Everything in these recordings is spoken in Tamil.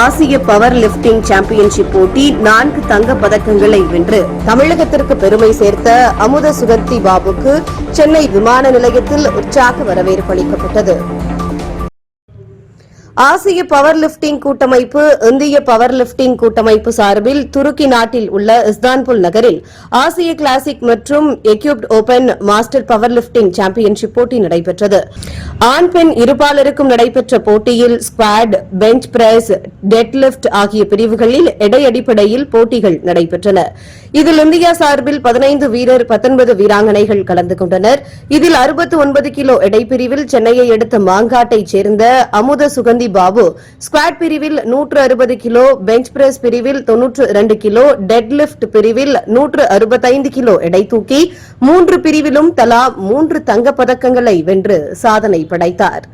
ஆசிய பவர் லிப்டிங் சாம்பியன்ஷிப் போட்டி 4 தங்கப் பதக்கங்களை வென்று தமிழகத்திற்கு பெருமை சேர்த்த அமுத சுகந்தி பாபுக்கு சென்னை விமான நிலையத்தில் உற்சாக வரவேற்பு அளிக்கப்பட்டது. ஆசிய பவர் லிப்டிங் கூட்டமைப்பு இந்திய பவர் லிப்டிங் கூட்டமைப்பு சார்பில் துருக்கி நாட்டில் உள்ள இஸ்தான்புல் நகரில் ஆசிய கிளாசிக் மற்றும் equipped open master power lifting championship போட்டி நடைபெற்றது. ஆண் பெண் இருபாலருக்கும் நடைபெற்ற போட்டியில் squat, bench press, deadlift ஆகிய பிரிவுகளில் எடை அடிப்படையில் போட்டிகள் நடைபெற்றன. இதில் இந்தியா சார்பில் 15 வீரர், 19 வீராங்கனைகள் கலந்து கொண்டனர். இதில் 69 கிலோ எடைப்பிரிவில் சென்னையை அடுத்த மாங்காட்டைச் சேர்ந்த அமுத சுகந்தி பாபு ஸ்குவாட் பிரிவில் 160 கிலோ, பெஞ்ச் பிரஸ் பிரிவில் 92 கிலோ, டெட் லிப்ட் பிரிவில் 165 கிலோ எடை தூக்கி 3 பிரிவிலும் தலா 3 தங்கப் பதக்கங்களை வென்று சாதனை படைத்தார்.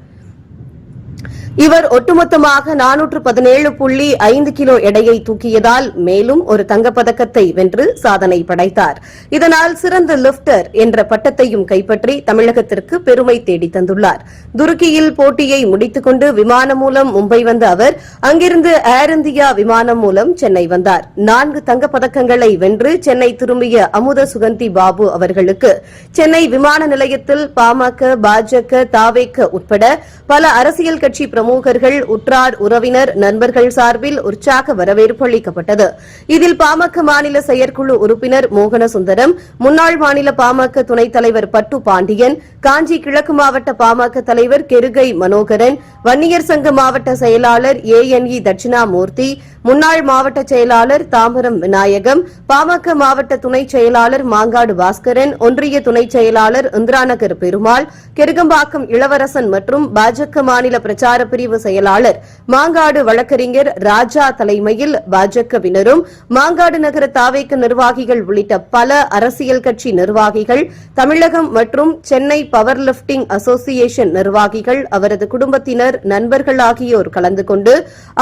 இவர் ஒட்டுமொத்தமாக 417.5 கிலோ எடையை தூக்கியதால் மேலும் ஒரு தங்கப்பதக்கத்தை வென்று சாதனை படைத்தார். இதனால் சிறந்த லிப்டர் என்ற பட்டத்தையும் கைப்பற்றி தமிழகத்திற்கு பெருமை தேடி தந்துள்ளார். துருக்கியில் போட்டியை முடித்துக் கொண்டு விமானம் மூலம் மும்பை வந்த அவர் அங்கிருந்து ஏர் இந்தியா விமானம் மூலம் சென்னை வந்தார். 4 தங்கப்பதக்கங்களை வென்று சென்னை திரும்பிய அமுத சுகந்தி பாபு அவர்களுக்கு சென்னை விமான நிலையத்தில் பாமக, பாஜக, தாவேக உட்பட பல அரசியல் கட்சி பிரமுகர்கள், உற்றார், உறவினர், நண்பர்கள் சார்பில் உற்சாக வரவேற்பு அளிக்கப்பட்டது. இதில் பாமக மாநில செயற்குழு உறுப்பினர் மோகன சுந்தரம், முன்னாள் மாநில பாமக துணைத் தலைவர் பட்டு பாண்டியன், காஞ்சி கிழக்கு மாவட்ட பாமக தலைவர் கெருகை மனோகரன், வன்னியர் சங்க மாவட்ட செயலாளர் ANE தட்சிணாமூர்த்தி, முன்னாள் மாவட்ட செயலாளர் தாம்பரம் விநாயகம், பாமக மாவட்ட துணைச் செயலாளர் மாங்காடு பாஸ்கரன், ஒன்றிய துணைச் செயலாளர் இந்திராநகர் பெருமாள், கெருகம்பாக்கம் இளவரசன் மற்றும் பாஜக மாநில பிரச்சார பிரிவு செயலாளர் மாங்காடு வழக்கறிஞர் ராஜா தலைமையில் பாஜகவினரும், மாங்காடு நகர தாவேக நிர்வாகிகள் உள்ளிட்ட பல அரசியல் கட்சி நிர்வாகிகள், தமிழகம் மற்றும் சென்னை பவர் லிப்டிங் அசோசியேஷன் நிர்வாகிகள், அவரது குடும்பத்தினர், நண்பர்கள் ஆகியோர் கலந்து கொண்டு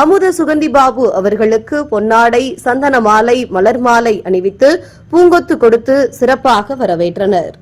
அமுத சுகந்தி பாபு அவர்களுக்கு பொன்னாடை, சந்தன மாலை, மலர் மாலை அணிவித்து பூங்கொத்து கொடுத்து சிறப்பாக வரவேற்றனர்.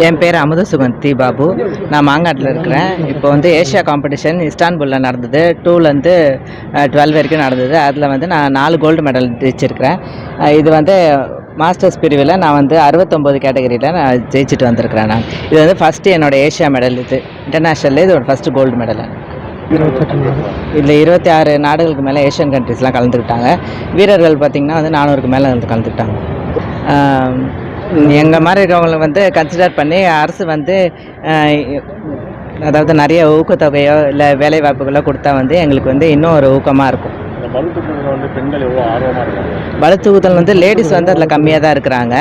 என் பேர் அமுத சுகந்தி பாபு. நான் மாங்காட்டில் இருக்கிறேன். இப்போ வந்து ஏஷியா காம்படிஷன் இஸ்தான்புல்லில் நடந்தது. 2லேருந்து 12 வரைக்கும் நடந்தது. அதில் வந்து நான் 4 கோல்டு மெடல் ஜெயிச்சிருக்கிறேன். இது வந்து மாஸ்டர்ஸ் பிரிவில் நான் வந்து 69 கேட்டகரியில் நான் ஜெயிச்சுட்டு வந்திருக்கிறேன். நான் இது வந்து ஃபஸ்ட்டு என்னோடய ஏஷியா மெடல். இது இன்டர்நேஷ்னலில் இது ஒரு ஃபஸ்ட்டு கோல்டு மெடல். இதில் 26 நாடுகளுக்கு மேலே ஏஷியன் கண்ட்ரிஸ்லாம் கலந்துக்கிட்டாங்க. வீரர்கள் பார்த்திங்கன்னா வந்து 400க்கு மேலே கலந்துக்கிட்டாங்க. எங்கள் மாதிரி இருக்கிறவங்களை வந்து கன்சிடர் பண்ணி அரசு வந்து அதாவது நிறைய ஊக்கத்தொகையோ இல்லை வேலை வாய்ப்புகளோ கொடுத்தா வந்து எங்களுக்கு வந்து இன்னும் ஒரு ஊக்கமாக இருக்கும். பளு தூக்குதல் வந்து லேடிஸ் வந்து அதில் கம்மியாக தான் இருக்கிறாங்க.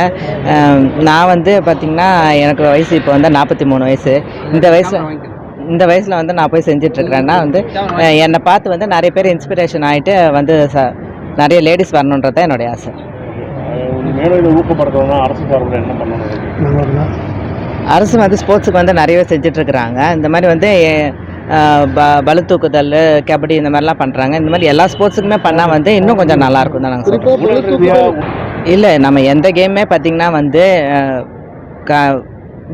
நான் வந்து பார்த்திங்கன்னா எனக்கு வயசு இப்போ வந்து 43 வயசு. இந்த வயசில் வந்து நான் போய் செஞ்சிட்ருக்கிறேன்னா வந்து என்னை பார்த்து வந்து நிறைய பேர் இன்ஸ்பிரேஷன் ஆகிட்டு வந்து நிறைய லேடிஸ் வரணுன்றது தான் என்னுடைய ஆசை. அரசு வந்து ஸ்போர்ட்ஸுக்கு வந்து நிறையவே செஞ்சிட்ருக்குறாங்க. இந்த மாதிரி வந்து பளு தூக்குதல், கபடி இந்த மாதிரிலாம் பண்ணுறாங்க. இந்த மாதிரி எல்லா ஸ்போர்ட்ஸுக்குமே பண்ணால் வந்து இன்னும் கொஞ்சம் நல்லாயிருக்கும் தான் நாங்கள் சொல்கிறோம். இல்லை, நம்ம எந்த கேமுமே பார்த்திங்கன்னா வந்து க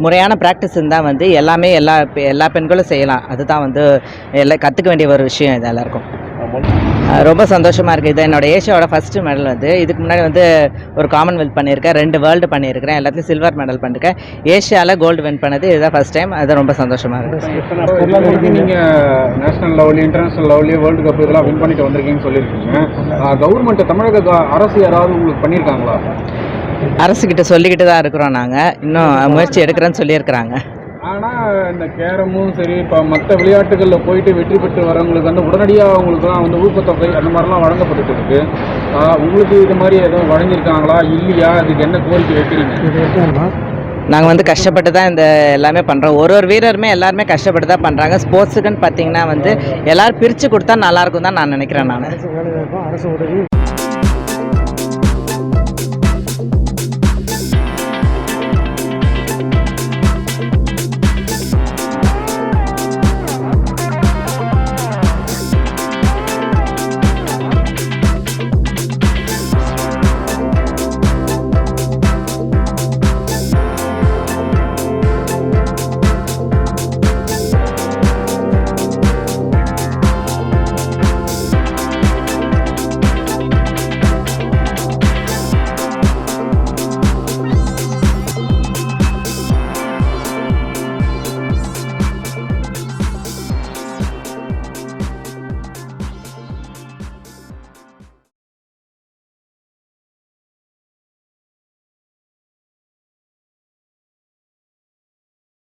முறையான ப்ராக்டிஸ் இருந்தால் வந்து எல்லாமே எல்லா பெண்களும் செய்யலாம். அதுதான் வந்து எல்லாம் கற்றுக்க வேண்டிய ஒரு விஷயம் இது எல்லாருக்கும். ரொம்ப சந்தோஷமாக இருக்குது. இது என்னோடய ஏஷியாவோட ஃபஸ்ட்டு மெடல் வந்து. இதுக்கு முன்னாடி வந்து ஒரு காமன்வெல்த் பண்ணியிருக்கேன், 2 வேர்ல்டு பண்ணியிருக்கிறேன், எல்லாத்துலையும் சில்வர் மெடல் பண்ணியிருக்கேன். ஏஷியாவில் கோல்டு வின் பண்ணது இதுதான் ஃபஸ்ட் டைம். அது ரொம்ப சந்தோஷமாக இருக்குது. நீங்கள் நேஷனல் லெவல்லையும் இன்டர்நேஷனல் லெவல்லையும் வேர்ல்டு கப் இதெல்லாம் வின் பண்ணிட்டு வந்திருக்கீங்கன்னு சொல்லியிருக்கீங்க. கவர்மெண்ட் தமிழக அரசு யாராவது உங்களுக்கு பண்ணியிருக்காங்களா? அரசுக்கிட்ட சொல்லிக்கிட்டு தான் இருக்கிறோம். நாங்கள் இன்னும் முயற்சி எடுக்கிறேன்னு சொல்லியிருக்கிறாங்க. ஆனால் இந்த கேரமும் சரி, இப்போ மற்ற விளையாட்டுகளில் போயிட்டு வெற்றி பெற்று வரவங்களுக்கு வந்து உடனடியாக அவங்களுக்குலாம் வந்து ஊக்கத்தொகை அந்த மாதிரிலாம் வழங்கப்பட்டு இருக்கு. உங்களுக்கு இது மாதிரி எதுவும் வழங்கியிருக்காங்களா இல்லையா? அதுக்கு என்ன கோரிக்கை வைக்கிறீங்க? நாங்கள் வந்து கஷ்டப்பட்டு தான் இந்த எல்லாமே பண்ணுறோம். ஒரு வீரருமே எல்லாருமே கஷ்டப்பட்டு தான் பண்ணுறாங்க. ஸ்போர்ட்ஸுக்குன்னு பார்த்தீங்கன்னா வந்து எல்லோரும் பிரித்து கொடுத்தா நல்லாயிருக்கும் தான் நான் நினைக்கிறேன். நான்